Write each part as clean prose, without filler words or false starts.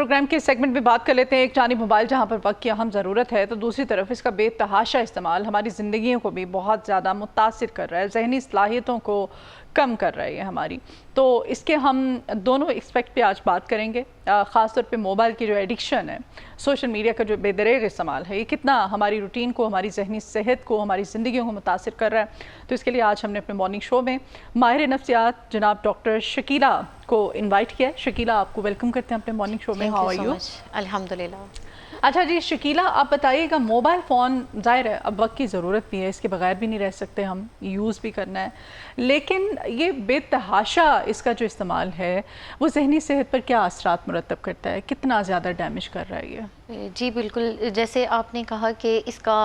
Programme के segment में बात कर लेते हैं। एक जानिब मोबाइल जहां पर वक्त की अहम ज़रूरत है, तो दूसरी तरफ इसका बेतहाशा इस्तेमाल हमारी ज़िंदगियों को भी बहुत ज़्यादा मुतासिर कर रहा है, जहनी सलाहियतों को कम कर रहा है ये हमारी। तो इसके हम दोनों एक्सपेक्ट पे आज बात करेंगे। ख़ास तौर पे मोबाइल की जो एडिक्शन है, सोशल मीडिया का जो बेदरेग इस्तेमाल है, ये कितना हमारी रूटीन को, हमारी जहनी सेहत को, हमारी ज़िंदगियों को मुतासिर कर रहा है। तो इसके लिए आज हमने अपने मॉर्निंग शो में माहिर नफ्सियात जनाब डॉक्टर शकीला को इनवाइट किया है। शकीला, आपको वेलकम करते हैं अपने मॉर्निंग शो में। How are you? अल्हम्दुलिल्लाह। अच्छा जी शकीला, आप बताइएगा, मोबाइल फ़ोन ज़ाहिर है अब वक्त की ज़रूरत भी है, इसके बगैर भी नहीं रह सकते हम, यूज़ भी करना है, लेकिन ये बेतहाशा इसका जो इस्तेमाल है वो जहनी सेहत पर क्या असरात मुरतब करता है, कितना ज़्यादा डैमेज कर रहा है ये? जी बिल्कुल, जैसे आपने कहा कि इसका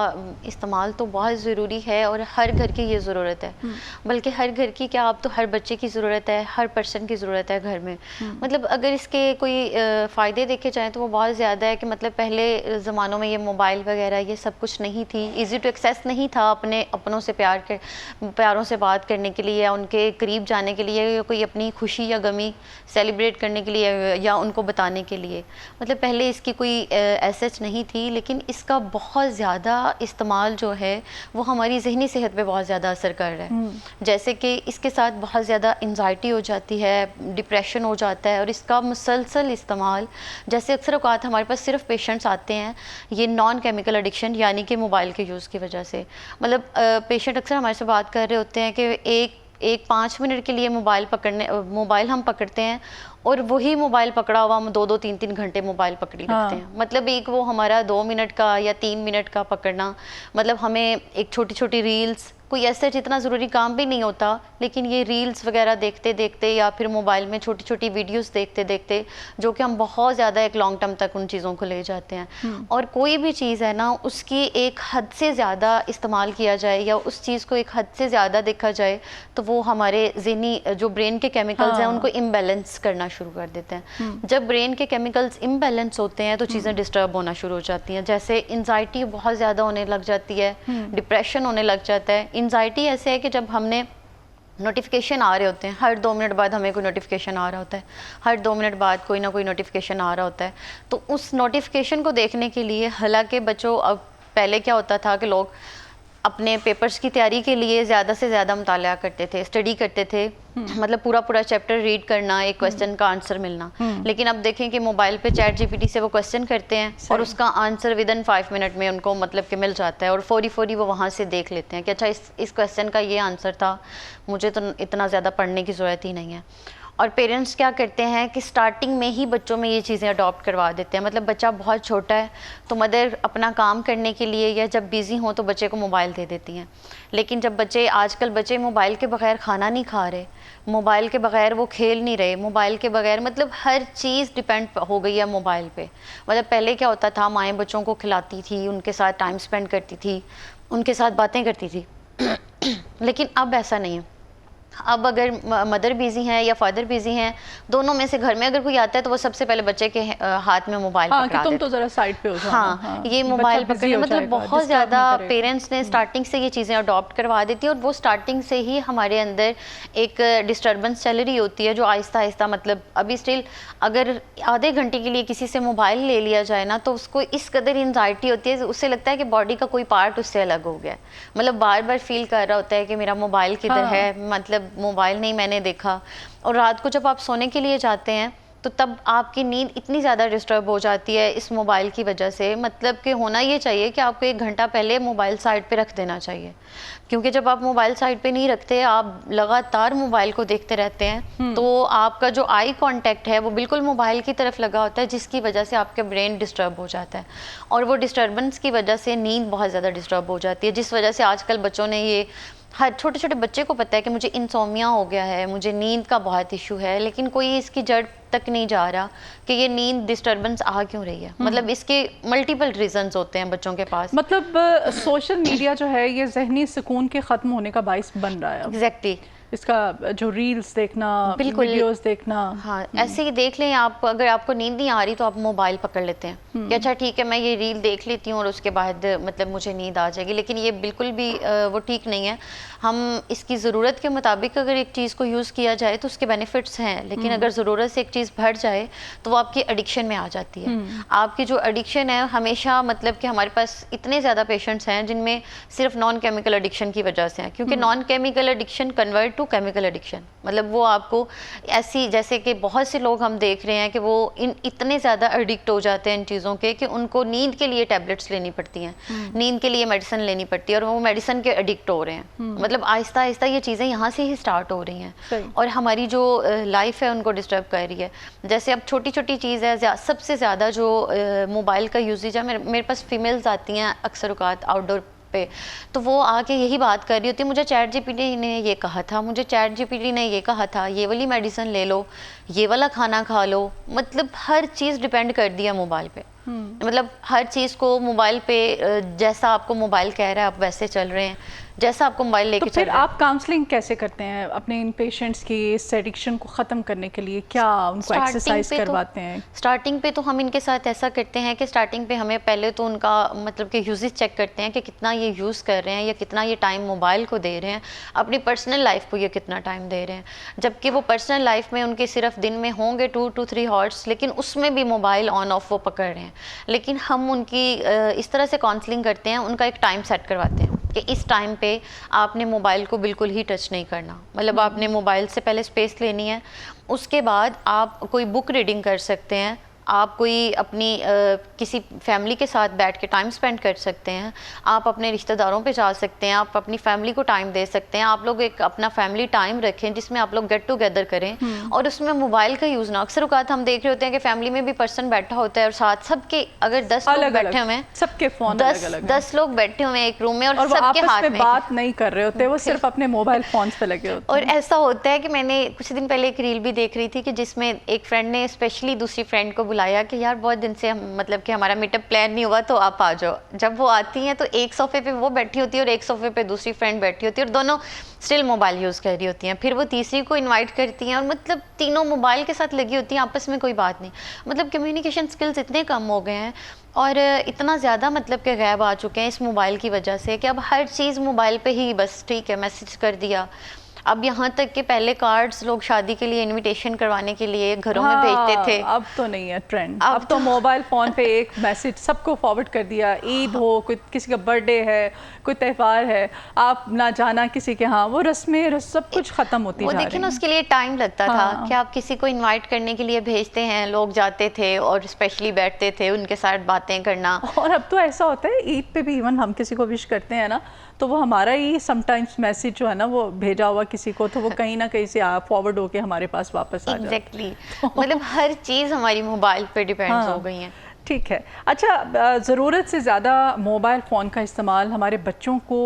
इस्तेमाल तो बहुत ज़रूरी है और हर घर की ये ज़रूरत है, बल्कि हर घर की क्या, अब तो हर बच्चे की ज़रूरत है, हर पर्सन की ज़रूरत है घर में। मतलब अगर इसके कोई फ़ायदे देखे जाएँ तो वो बहुत ज़्यादा है कि मतलब पहले ज़मानों में ये मोबाइल वगैरह ये सब कुछ नहीं थी, ईज़ी टू एक्सेस नहीं था अपने अपनों से प्यारों से बात करने के लिए या उनके करीब जाने के लिए या कोई अपनी खुशी या गमी सेलिब्रेट करने के लिए या उनको बताने के लिए। मतलब पहले इसकी कोई एसच नहीं थी, लेकिन इसका बहुत ज़्यादा इस्तेमाल जो है वो हमारी जहनी सेहत पे बहुत ज़्यादा असर कर रहा है। जैसे कि इसके साथ बहुत ज़्यादा एंजाइटी हो जाती है, डिप्रेशन हो जाता है, और इसका मुसलसल इस्तेमाल, जैसे अक्सर औक़ात हमारे पास सिर्फ पेशेंट्स आते हैं ये नॉन केमिकल एडिक्शन यानी कि मोबाइल के यूज़ की वजह से। मतलब पेशेंट अक्सर हमारे से बात कर रहे होते हैं कि एक 5 मिनट के लिए मोबाइल हम पकड़ते हैं और वही मोबाइल पकड़ा हुआ हम 2-2 3-3 घंटे मोबाइल पकड़ी रखते हैं। मतलब एक वो हमारा 2 मिनट का या 3 मिनट का पकड़ना, मतलब हमें एक छोटी छोटी रील्स, कोई ऐसा जितना ज़रूरी काम भी नहीं होता, लेकिन ये रील्स वगैरह देखते देखते या फिर मोबाइल में छोटी छोटी वीडियोस देखते देखते, जो कि हम बहुत ज़्यादा एक लॉन्ग टर्म तक उन चीज़ों को ले जाते हैं। और कोई भी चीज़ है ना, उसकी एक हद से ज़्यादा इस्तेमाल किया जाए या उस चीज़ को एक हद से ज़्यादा देखा जाए तो वो हमारे ज़हनी जो ब्रेन के केमिकल्स हैं उनको इम्बैलेंस करना शुरू कर देते हैं। जब ब्रेन के केमिकल्स इम्बैलेंस होते हैं तो चीज़ें डिस्टर्ब होना शुरू हो जाती हैं, जैसे एंजाइटी बहुत ज़्यादा होने लग जाती है, डिप्रेशन होने लग जाता है। एंजाइटी ऐसे है कि जब हमने नोटिफिकेशन आ रहे होते हैं, हर 2 मिनट बाद हमें कोई नोटिफिकेशन आ रहा होता है, हर 2 मिनट बाद कोई ना कोई नोटिफिकेशन आ रहा होता है, तो उस नोटिफिकेशन को देखने के लिए, हालांकि बच्चों अब पहले क्या होता था कि लोग अपने पेपर्स की तैयारी के लिए ज़्यादा से ज़्यादा मुताला करते थे, स्टडी करते थे, मतलब पूरा पूरा चैप्टर रीड करना, एक क्वेश्चन का आंसर मिलना। लेकिन अब देखें कि मोबाइल पे चैट जीपीटी से वो क्वेश्चन करते हैं और उसका आंसर विदिन 5 मिनट में उनको मतलब कि मिल जाता है, और फौरी फौरी वो वहाँ से देख लेते हैं कि अच्छा इस क्वेश्चन का ये आंसर था, मुझे तो इतना ज़्यादा पढ़ने की ज़रूरत ही नहीं है। और पेरेंट्स क्या करते हैं कि स्टार्टिंग में ही बच्चों में ये चीज़ें अडॉप्ट करवा देते हैं। मतलब बच्चा बहुत छोटा है तो मदर अपना काम करने के लिए या जब बिज़ी हो तो बच्चे को मोबाइल दे देती हैं, लेकिन जब आजकल बच्चे मोबाइल के बगैर खाना नहीं खा रहे, मोबाइल के बगैर वो खेल नहीं रहे, मोबाइल के बगैर मतलब हर चीज़ डिपेंड हो गई है मोबाइल पे। मतलब पहले क्या होता था, माएँ बच्चों को खिलाती थी, उनके साथ टाइम स्पेंड करती थी, उनके साथ बातें करती थी लेकिन अब ऐसा नहीं है। अब अगर मदर बिजी हैं या फादर बिजी हैं, दोनों में से घर में अगर कोई आता है तो वो सबसे पहले बच्चे के हाथ में मोबाइल पकड़ा तुम तो जरा साइड पे हो जाओ। हाँ, ये मोबाइल पकड़े, मतलब बहुत ज़्यादा पेरेंट्स ने स्टार्टिंग से ये चीज़ें अडॉप्ट करवा देती है, और वो स्टार्टिंग से ही हमारे अंदर एक डिस्टर्बेंस चल रही होती है जो आहिस्ता आहिस्ता, मतलब अभी स्टिल अगर आधे घंटे के लिए किसी से मोबाइल ले लिया जाए ना तो उसको इस कदर एंजाइटी होती है, उससे लगता है कि बॉडी का कोई पार्ट उससे अलग हो गया, मतलब बार बार फील कर रहा होता है कि मेरा मोबाइल किधर है, मतलब मोबाइल नहीं मैंने देखा। और रात को जब आप सोने के लिए जाते हैं तो तब आपकी नींद इतनी ज़्यादा डिस्टर्ब हो जाती है इस मोबाइल की वजह से, मतलब कि होना ये चाहिए कि आपको 1 घंटा पहले मोबाइल साइड पे रख देना चाहिए, क्योंकि जब आप मोबाइल साइड पे नहीं रखते, आप लगातार मोबाइल को देखते रहते हैं तो आपका जो आई कांटेक्ट है वो बिल्कुल मोबाइल की तरफ लगा होता है, जिसकी वजह से आपके ब्रेन डिस्टर्ब हो जाता है, और वो डिस्टर्बेंस की वजह से नींद बहुत ज़्यादा डिस्टर्ब हो जाती है, जिस वजह से आजकल बच्चों ने ये, हर छोटे छोटे बच्चे को पता है कि मुझे इंसोमिया हो गया है, मुझे नींद का बहुत इशू है, लेकिन कोई इसकी जड़ तक नहीं जा रहा कि ये नींद डिस्टर्बेंस आ क्यों रही है। मतलब इसके मल्टीपल रीजंस होते हैं बच्चों के पास। मतलब सोशल मीडिया जो है ये जहनी सुकून के ख़त्म होने का बाइस बन रहा है। एग्जैक्टली इसका जो रील्स देखना, बिल्कुल वीडियोस देखना। हाँ, ऐसे ही देख लें आप, अगर आपको नींद नहीं आ रही तो आप मोबाइल पकड़ लेते हैं कि अच्छा ठीक है मैं ये रील देख लेती हूँ और उसके बाद मतलब मुझे नींद आ जाएगी, लेकिन ये बिल्कुल भी वो ठीक नहीं है। हम इसकी ज़रूरत के मुताबिक अगर एक चीज़ को यूज़ किया जाए तो उसके बेनिफिट्स हैं, लेकिन अगर ज़रूरत से एक चीज़ बढ़ जाए तो वो आपकी एडिक्शन में आ जाती है। आपकी जो एडिक्शन है हमेशा, मतलब कि हमारे पास इतने ज़्यादा पेशेंट्स हैं जिनमें सिर्फ नॉन केमिकल एडिक्शन की वजह से है, क्योंकि non chemical addiction convert to chemical addiction, मतलब वो आपको ऐसी, जैसे कि बहुत से लोग हम देख रहे हैं कि वो इतने ज़्यादा एडिक्ट हो जाते हैं इन चीज़ों के कि उनको नींद के लिए टैबलेट्स लेनी पड़ती हैं, नींद के लिए मेडिसिन लेनी पड़ती है और वो मेडिसिन के एडिक्ट हो रहे हैं। मतलब आहिस्ता आहिस्ता ये चीज़ें यहाँ से ही स्टार्ट हो रही हैं और हमारी जो लाइफ है उनको डिस्टर्ब कर रही है। जैसे अब छोटी छोटी चीज़ है, सबसे ज़्यादा जो मोबाइल का यूजेज है, मेरे पास फीमेल्स आती हैं अक्सर औकात आउटडोर पे, तो वो आके यही बात कर रही होती है, मुझे चैट जीपीटी ने ये कहा था, मुझे चैट जीपीटी ने ये कहा था, ये वाली मेडिसिन ले लो, ये वाला खाना खा लो। मतलब हर चीज़ डिपेंड कर दिया मोबाइल पे। मतलब हर चीज़ को मोबाइल पे, जैसा आपको मोबाइल कह रहा है आप वैसे चल रहे हैं, जैसा आपको मोबाइल लेके तो फिर आप काउंसलिंग कैसे करते हैं अपने इन पेशेंट्स की इस एडिक्शन को ख़त्म करने के लिए? क्या उनको एक्सरसाइज करवाते हैं? स्टार्टिंग पे तो हम इनके साथ ऐसा करते हैं कि स्टार्टिंग पे हमें पहले तो उनका मतलब कि यूजेज चेक करते हैं कि कितना ये यूज़ कर रहे हैं या कितना ये टाइम मोबाइल को दे रहे हैं, अपनी पर्सनल लाइफ को ये कितना टाइम दे रहे हैं। जबकि वो पर्सनल लाइफ में उनके सिर्फ दिन में होंगे 2 to 3 हॉर्स, लेकिन उसमें भी मोबाइल ऑन ऑफ वो पकड़ रहे हैं। लेकिन हम उनकी इस तरह से काउंसलिंग करते हैं, उनका एक टाइम सेट करवाते हैं कि इस टाइम पे आपने मोबाइल को बिल्कुल ही टच नहीं करना। मतलब आपने मोबाइल से पहले स्पेस लेनी है, उसके बाद आप कोई बुक रीडिंग कर सकते हैं, आप कोई अपनी किसी फैमिली के साथ बैठ के टाइम स्पेंड कर सकते हैं, आप अपने रिश्तेदारों पे जा सकते हैं, आप अपनी फैमिली को टाइम दे सकते हैं। आप लोग एक अपना फैमिली टाइम रखें जिसमें आप लोग गेट टुगेदर करें और उसमें मोबाइल का यूज़ ना। अक्सर औकात हम देख रहे होते हैं कि फैमिली में भी पर्सन बैठा होता है और साथ सबके, अगर 10 लोग बैठे हुए हैं, सबके फोन अलग-अलग हैं, 10 लोग बैठे हुए हैं एक रूम में और वो सबके आपस हाथ में में बात नहीं कर रहे होते, वो सिर्फ अपने मोबाइल फोन पे लगे होते और हैं। ऐसा होता है कि मैंने कुछ दिन पहले एक रील भी देख रही थी कि जिसमें एक फ्रेंड ने स्पेशली दूसरी फ्रेंड को बुलाया कि यार बहुत दिन से हम मतलब कि हमारा मीटअप प्लान नहीं हुआ तो आप आ जाओ। जब वो आती हैं तो एक सोफे पे वो बैठी होती है और एक सोफे पे दूसरी फ्रेंड बैठी होती है और दोनों स्टिल मोबाइल यूज़ कर रही होती हैं। फिर वो तीसरी को इनवाइट करती हैं और मतलब तीनों मोबाइल के साथ लगी होती हैं, आपस में कोई बात नहीं। मतलब कम्युनिकेशन स्किल्स इतने कम हो गए हैं और इतना ज़्यादा मतलब कि गैब आ चुके हैं इस मोबाइल की वजह से कि अब हर चीज़ मोबाइल पे ही, बस ठीक है मैसेज कर दिया। अब यहाँ तक कि पहले कार्ड्स लोग शादी के लिए इनविटेशन करवाने के लिए घरों में भेजते थे, अब तो नहीं है ट्रेंड। अब तो मोबाइल फ़ोन पे एक मैसेज सबको फॉरवर्ड कर दिया। ईद हो, कोई किसी का बर्थडे है, कोई त्यौहार है, आप ना जाना किसी के, हाँ वो रस्में सब कुछ ख़त्म होती जा रही हैं। देखिए ना, उसके लिए टाइम लगता था कि आप किसी को इनवाइट करने के लिए भेजते हैं, लोग जाते थे और स्पेशली बैठते थे उनके साथ बातें करना। और अब तो ऐसा होता है ईद पे भी इवन हम किसी को विश करते हैं ना, तो वो हमारा ही समटाइम्स मैसेज जो है ना वो भेजा हुआ किसी को, तो वो कहीं ना कहीं से फॉरवर्ड होके हमारे पास वापस आ जाए। एग्जैक्टली मतलब हर चीज़ हमारी मोबाइल पे डिपेंड हो गई है। ठीक है। अच्छा, ज़रूरत से ज़्यादा मोबाइल फ़ोन का इस्तेमाल हमारे बच्चों को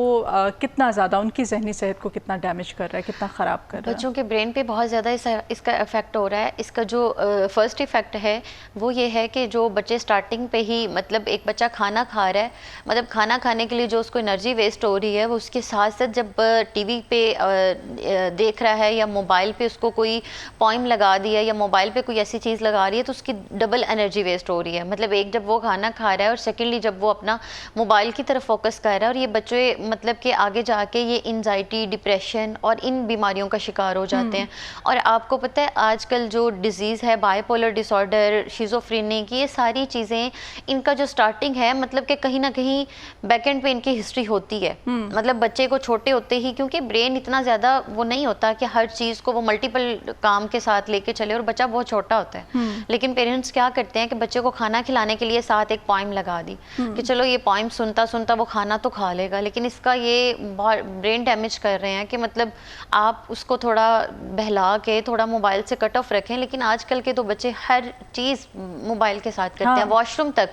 कितना ज़्यादा, उनकी जहनी सेहत को कितना डैमेज कर रहा है, कितना ख़राब कर रहा है? बच्चों के ब्रेन पे बहुत ज़्यादा इसका इफ़ेक्ट हो रहा है। इसका जो फर्स्ट इफ़ेक्ट है वो ये है कि जो बच्चे स्टार्टिंग पे ही, मतलब एक बच्चा खाना खा रहा है, मतलब खाना खाने के लिए जो उसको एनर्जी वेस्ट हो रही है, वो उसके साथ साथ जब टीवी पे देख रहा है या मोबाइल पे उसको कोई पोइम लगा दिया या मोबाइल पे कोई ऐसी चीज़ लगा रही है तो उसकी डबल एनर्जी वेस्ट हो रही है। मतलब एक जब वो खाना खा रहा है और सेकेंडली जब वो अपना मोबाइल की तरफ फोकस कर रहा है, और ये बच्चे मतलब कि आगे जाके ये एंजाइटी, डिप्रेशन और इन बीमारियों का शिकार हो जाते हैं। और आपको पता है आजकल जो डिजीज़ है, बाइपोलर डिसऑर्डर, शिज़ोफ्रेनी की, ये सारी चीज़ें, इनका जो स्टार्टिंग है मतलब कि कहीं ना कहीं बैकएंड पे इनकी हिस्ट्री होती है। मतलब बच्चे को छोटे होते ही, क्योंकि ब्रेन इतना ज़्यादा वो नहीं होता कि हर चीज़ को वो मल्टीपल काम के साथ लेके चले, और बच्चा बहुत छोटा होता है। लेकिन पेरेंट्स क्या करते हैं कि बच्चे को खाना खिलाने के लिए साथ एक पोइम लगा दी कि चलो ये पोइम सुनता सुनता वो खाना तो खा लेगा, लेकिन इसका ये बहुत ब्रेन डैमेज कर रहे हैं कि मतलब आप उसको थोड़ा बहला के थोड़ा मोबाइल से कट ऑफ रखें। लेकिन आजकल के तो बच्चे हर चीज़ मोबाइल के साथ करते हैं, वॉशरूम तक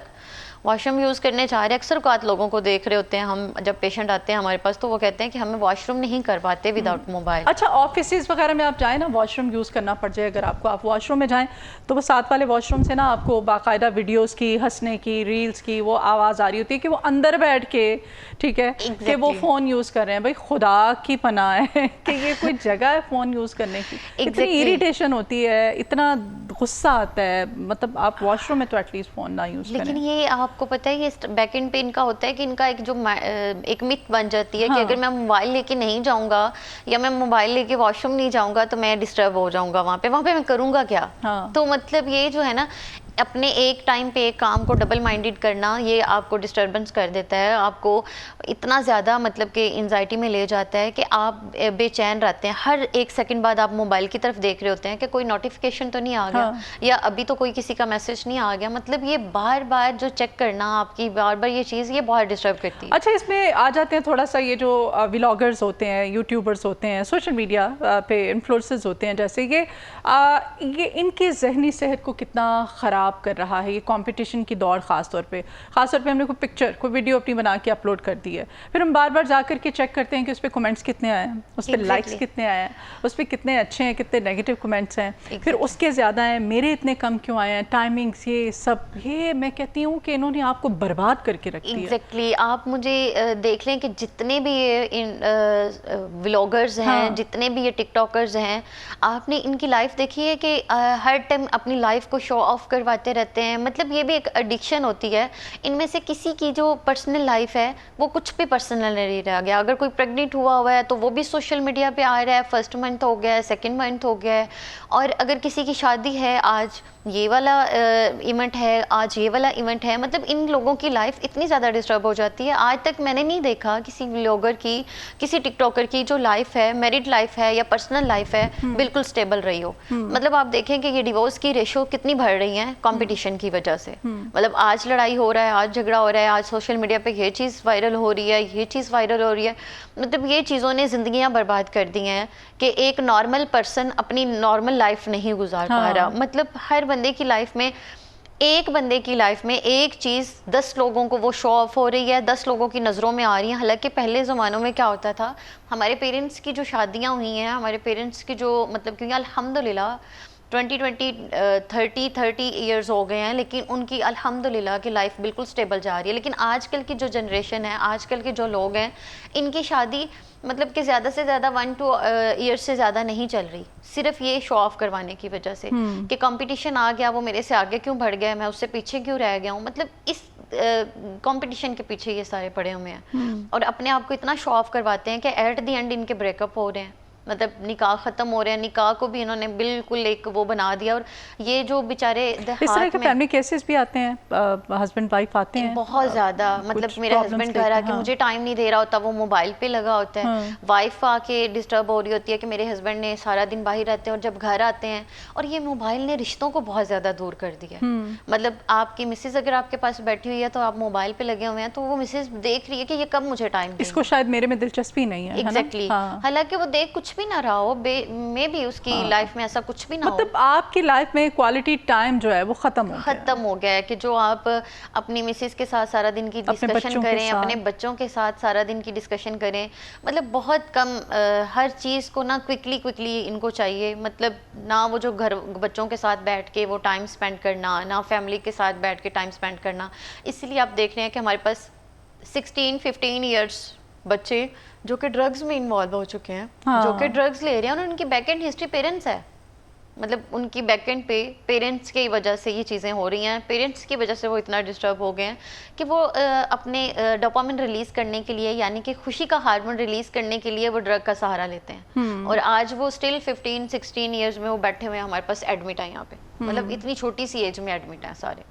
वॉशरूम यूज़ करने जा रहे हैं, अक्सर औक़ात लोगों को देख रहे होते हैं हम, जब पेशेंट आते हैं हमारे पास तो वो कहते हैं कि हमें वॉशरूम नहीं कर पाते विदाउट मोबाइल। अच्छा, ऑफिसेज वगैरह में आप जाएँ ना, वॉशरूम यूज़ करना पड़ जाए अगर आपको, आप वॉशरूम में जाएँ तो वो साथ वाले वॉशरूम से ना आपको बाकायदा वीडियोज़ की, हंसने की, रील्स की वो आवाज़ आ रही होती है कि वो अंदर बैठ के, ठीक है, कि वो फ़ोन यूज़ कर रहे हैं। भाई खुदा की पनाह है कि ये कोई जगह है फ़ोन यूज़ करने की। इतनी इरिटेशन होती है, इतना गुस्सा आता है, मतलब आप वॉशरूम में तो एटलीस्ट फ़ोन ना यूज़ करें। लेकिन ये आपको पता है, ये बैक एंड पे इनका होता है कि इनका एक जो एक मिथ बन जाती है कि अगर मैं मोबाइल लेके नहीं जाऊंगा या मैं मोबाइल लेके वॉशरूम नहीं जाऊंगा तो मैं डिस्टर्ब हो जाऊंगा वहाँ पे मैं करूंगा क्या। तो मतलब ये जो है ना, अपने एक टाइम पे एक काम को डबल माइंडेड करना, ये आपको डिस्टर्बेंस कर देता है, आपको इतना ज़्यादा मतलब कि एंजाइटी में ले जाता है कि आप बेचैन रहते हैं। हर एक सेकंड बाद आप मोबाइल की तरफ देख रहे होते हैं कि कोई नोटिफिकेशन तो नहीं आ गया, या अभी तो कोई किसी का मैसेज नहीं आ गया। मतलब ये बार बार जो चेक करना, आपकी बार बार ये चीज़, ये बहुत डिस्टर्ब करती है। अच्छा, इसमें आ जाते हैं थोड़ा सा ये जो व्लॉगर्स होते हैं, यूट्यूबर्स होते हैं, सोशल मीडिया पे इन्फ्लुएंसर्स होते हैं, जैसे ये इनकी जहनी सेहत को कितना ख़राब कर रहा है ये कंपटीशन की दौड़। ख़ास तौर पे हमने कोई पिक्चर, कोई वीडियो अपनी बना के अपलोड कर दी है, फिर हम बार बार जा कर के चेक करते हैं कि उस पर कमेंट्स कितने आए हैं, उस पर लाइक्स कितने आए हैं, उस पर कितने अच्छे हैं, कितने नेगेटिव कमेंट्स हैं, फिर उसके ज़्यादा हैं, मेरे इतने कम क्यों आए हैं, टाइमिंग्स, ये सब, ये मैं कहती हूँ कि इन्होंने आपको बर्बाद करके रखी है। एग्जैक्टली, आप मुझे देख लें कि जितने भी ये व्लॉगर्स हैं, जितने भी ये टिकटॉकर्स हैं, आपने इनकी लाइफ देखी है कि हर टाइम अपनी लाइफ को शो ऑफ करवाते रहते हैं। मतलब ये भी एक एडिक्शन होती है। इनमें से किसी की जो पर्सनल लाइफ है वो कुछ भी पर्सनल नहीं रह गया। अगर कोई प्रेग्नेंट हुआ है तो वो भी सोशल मीडिया पे आ रहा है, फर्स्ट मंथ हो गया है, सेकंड मंथ हो गया है, और अगर किसी की शादी है, आज ये वाला इवेंट है, आज ये वाला इवेंट है। मतलब इन लोगों की लाइफ इतनी ज़्यादा डिस्टर्ब हो जाती है। आज तक मैंने नहीं देखा किसी व्लॉगर की, किसी टिकटॉकर की जो लाइफ है, मैरिड लाइफ है या पर्सनल लाइफ है, बिल्कुल स्टेबल रही हो। मतलब आप देखें कि ये डिवोर्स की रेशो कितनी बढ़ रही है कंपटीशन की वजह से। मतलब आज लड़ाई हो रहा है, आज झगड़ा हो रहा है, आज सोशल मीडिया पे ये चीज़ वायरल हो रही है, ये चीज़ वायरल हो रही है। मतलब ये चीज़ों ने ज़िंदगियाँ बर्बाद कर दी हैं कि एक नॉर्मल पर्सन अपनी नॉर्मल लाइफ नहीं गुजार पा रहा। मतलब हर बंदे की लाइफ में, एक बंदे की लाइफ में एक चीज़ 10 लोगों को वो शो ऑफ हो रही है, 10 लोगों की नज़रों में आ रही है। हालांकि पहले ज़मानों में क्या होता था, हमारे पेरेंट्स की जो शादियां हुई हैं, हमारे पेरेंट्स की जो मतलब, क्योंकि अल्हम्दुलिल्लाह 30 ईयर्स हो गए हैं, लेकिन उनकी अल्हम्दुलिल्लाह की लाइफ बिल्कुल स्टेबल जा रही है। लेकिन आजकल की जो जनरेशन है, आजकल के जो लोग हैं, इनकी शादी मतलब कि ज़्यादा से ज़्यादा 1-2 ईयर्स से ज़्यादा नहीं चल रही, सिर्फ ये शो ऑफ करवाने की वजह से कि कंपटीशन आ गया, वो मेरे से आगे क्यों बढ़ गया, मैं उससे पीछे क्यों रह गया हूँ। मतलब इस कंपटीशन के पीछे ये सारे पड़े हुए हैं और अपने आप को इतना शो ऑफ करवाते हैं कि एट द एंड इनके ब्रेकअप हो रहे हैं। मतलब निकाह ख़त्म हो रहे हैं, निकाह को भी इन्होंने बिल्कुल एक वो बना दिया। और ये जो बेचारे इस तरह के फैमिली केसेस भी आते हैं, हस्बैंड वाइफ आते हैं बहुत ज़्यादा। मतलब मेरा हस्बैंड घर आके मुझे टाइम नहीं दे रहा होता, वो मोबाइल पे लगा होता है। वाइफ आके डिस्टर्ब हो रही होती है कि मेरे हस्बैंड ने सारा दिन बाहर रहते हैं और जब घर आते हैं, और ये मोबाइल ने रिश्तों को बहुत ज़्यादा दूर कर दिया। मतलब आपकी मिसेज अगर आपके पास बैठी हुई है तो आप मोबाइल पे लगे हुए हैं, तो वो मिसेज देख रही है कि ये कब मुझे टाइम देंगे, इसको शायद मेरे में दिलचस्पी नहीं है। एग्जैक्टली। हालांकि वो देख कुछ भी ना रहा हो, में भी उसकी लाइफ में ऐसा कुछ भी ना मतलब आपकी लाइफ में क्वालिटी टाइम जो है वो खत्म हो गया है कि जो आप अपनी मिसेस के साथ सारा दिन की डिस्कशन करें, अपने बच्चों के साथ सारा दिन की डिस्कशन करें। मतलब बहुत कम, हर चीज़ को ना क्विकली इनको चाहिए। मतलब ना वो जो घर बच्चों के साथ बैठ के वो टाइम स्पेंड करना, ना फैमिली के साथ बैठ के टाइम स्पेंड करना। इसलिए आप देख रहे हैं कि हमारे पास 16-15 ईयर्स बच्चे जो कि ड्रग्स में इन्वॉल्व हो चुके हैं, जो कि ड्रग्स ले रहे हैं, और उनकी बैक एंड हिस्ट्री पेरेंट्स है। मतलब उनकी बैक एंड पे पेरेंट्स की वजह से ये चीज़ें हो रही हैं। पेरेंट्स की वजह से वो इतना डिस्टर्ब हो गए हैं कि वो अपने डोपामिन रिलीज़ करने के लिए, यानी कि खुशी का हार्मोन रिलीज़ करने के लिए वो ड्रग का सहारा लेते हैं। और आज वो स्टिल 15-16 ईयर्स में वो बैठे हुए हैं हमारे पास, एडमिट है यहाँ पे। मतलब इतनी छोटी सी एज में एडमिट हैं सारे।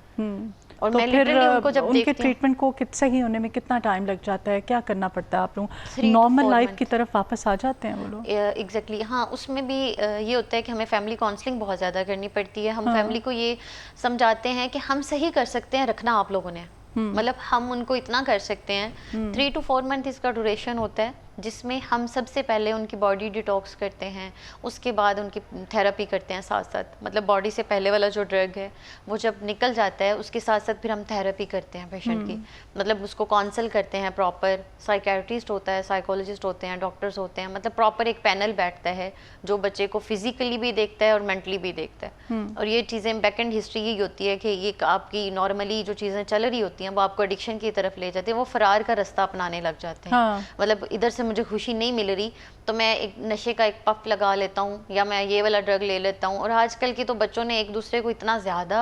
और तो मैं फिर उनको जब उनके ट्रीटमेंट को सही होने में कितना टाइम लग जाता है, क्या करना पड़ता है? आप लोग नॉर्मल लाइफ की तरफ वापस आ जाते हैं वो लोग? एग्जैक्टली हाँ, उसमें भी ये होता है कि हमें फैमिली काउंसलिंग बहुत ज़्यादा करनी पड़ती है। हम फैमिली को ये समझाते हैं कि हम सही कर सकते हैं, रखना आप लोगों ने। मतलब हम उनको इतना कर सकते हैं, 3 to 4 मंथ इसका ड्यूरेशन होता है। जिसमें हम सबसे पहले उनकी बॉडी डिटॉक्स करते हैं, उसके बाद उनकी थेरेपी करते हैं साथ साथ। मतलब बॉडी से पहले वाला जो ड्रग है वो जब निकल जाता है उसके साथ साथ फिर हम थेरेपी करते हैं पेशेंट की। मतलब उसको काउंसल करते हैं, प्रॉपर साइकियाट्रिस्ट होता है, साइकोलॉजिस्ट होते हैं, डॉक्टर्स होते हैं, मतलब प्रॉपर एक पैनल बैठता है जो बच्चे को फिजिकली भी देखता है और मेंटली भी देखता है। और ये चीज़ें बैक एंड हिस्ट्री यही होती है कि ये आपकी नॉर्मली जो चीज़ें चल रही होती हैं वो आपको एडिक्शन की तरफ ले जाती है, वो फरार का रास्ता अपनाने लग जाते हैं। हाँ। मतलब इधर से मुझे खुशी नहीं मिल रही तो मैं एक नशे का एक पफ लगा लेता हूँ या मैं ये वाला ड्रग ले लेता हूँ। और आजकल की तो बच्चों ने एक दूसरे को इतना ज़्यादा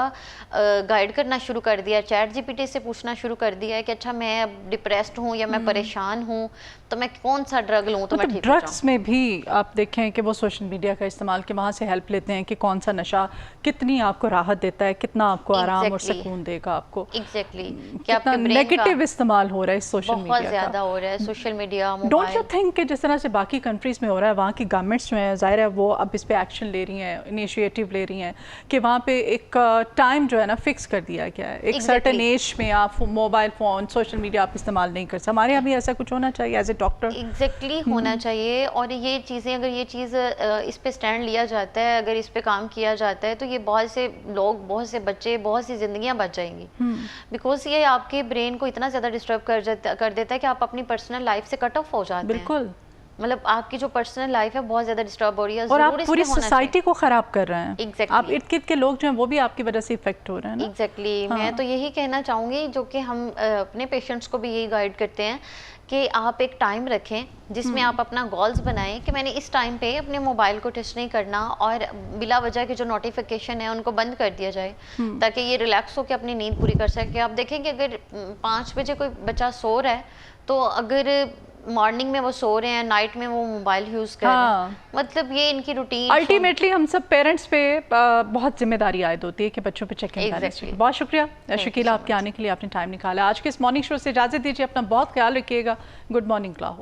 गाइड करना शुरू कर दिया है, चैट जीपीटी से पूछना शुरू कर दिया है कि अच्छा मैं अब डिप्रेस्ड हूँ या मैं परेशान हूँ तो मैं कौन सा ड्रग लूँ तो मैं ठीक हो जाऊँ। ड्रग्स में भी आप देखें कि वो सोशल मीडिया का इस्तेमाल के वहाँ से हेल्प लेते हैं कि कौन सा नशा कितनी आपको राहत देता है, कितना आपको आराम और सुकून देगा आपको। कितना नेगेटिव इस्तेमाल हो रहा है सोशल मीडिया का, बहुत ज़्यादा हो रहा है social media. Don't you think कि जिस तरह से बाकी कंट्रीज़ में हो रहा है, वहाँ की गवर्नमेंट्स जो हैं ज़ाहिर है वो अब इस पे एक्शन ले रही हैं, इनिशिएटिव ले रही हैं कि वहाँ पे एक टाइम जो है ना फिक्स कर दिया गया है, एक सर्टेन एज में आप मोबाइल फ़ोन सोशल मीडिया आप इस्तेमाल नहीं कर सकते। हमारे यहाँ भी ऐसा कुछ होना चाहिए एज ए डॉक्टर। एग्जैक्टली होना चाहिए। और ये चीज़ें अगर ये चीज़ इस पे स्टैंड लिया जाता है, अगर इस पे काम किया जाता है तो ये बहुत से लोग, बहुत से बच्चे, बहुत सी जिंदगियां बच जाएंगी। बिकॉज ये आपके ब्रेन को इतना ज़्यादा डिस्टर्ब कर देता है कि आप अपनी पर्सनल लाइफ से कट ऑफ हो जाते हैं। बिल्कुल, मतलब आपकी जो पर्सनल लाइफ है बहुत ज़्यादा डिस्टर्ब हो रही है और आप पूरी सोसाइटी को ख़राब कर रहे हैं। Exactly. आप इर्द गिर्द के लोग जो हैं वो भी आपकी वजह से इफेक्ट हो रहे हैं ना। एग्जैक्टली हाँ। मैं तो यही कहना चाहूँगी, जो कि हम अपने पेशेंट्स को भी यही गाइड करते हैं कि आप एक टाइम रखें जिसमें आप अपना गोल्स बनाएं कि मैंने इस टाइम पे अपने मोबाइल को टच नहीं करना और बिला वजह के जो नोटिफिकेशन है उनको बंद कर दिया जाए ताकि ये रिलैक्स होकर अपनी नींद पूरी कर सके। आप देखेंगे अगर 5 बजे कोई बच्चा सो रहा है तो अगर मॉर्निंग में वो सो रहे हैं, नाइट में वो मोबाइल यूज़ कर रहे हैं, मतलब ये इनकी रूटीन। अल्टीमेटली हम सब पेरेंट्स पे बहुत जिम्मेदारी आयद होती है कि बच्चों पे चेकिंग करें। बहुत शुक्रिया शकीला आपके आने के लिए, आपने टाइम निकाला। आज के इस मॉर्निंग शो से इजाज़त दीजिए, अपना बहुत ख्याल रखिएगा। Good morning Lahore.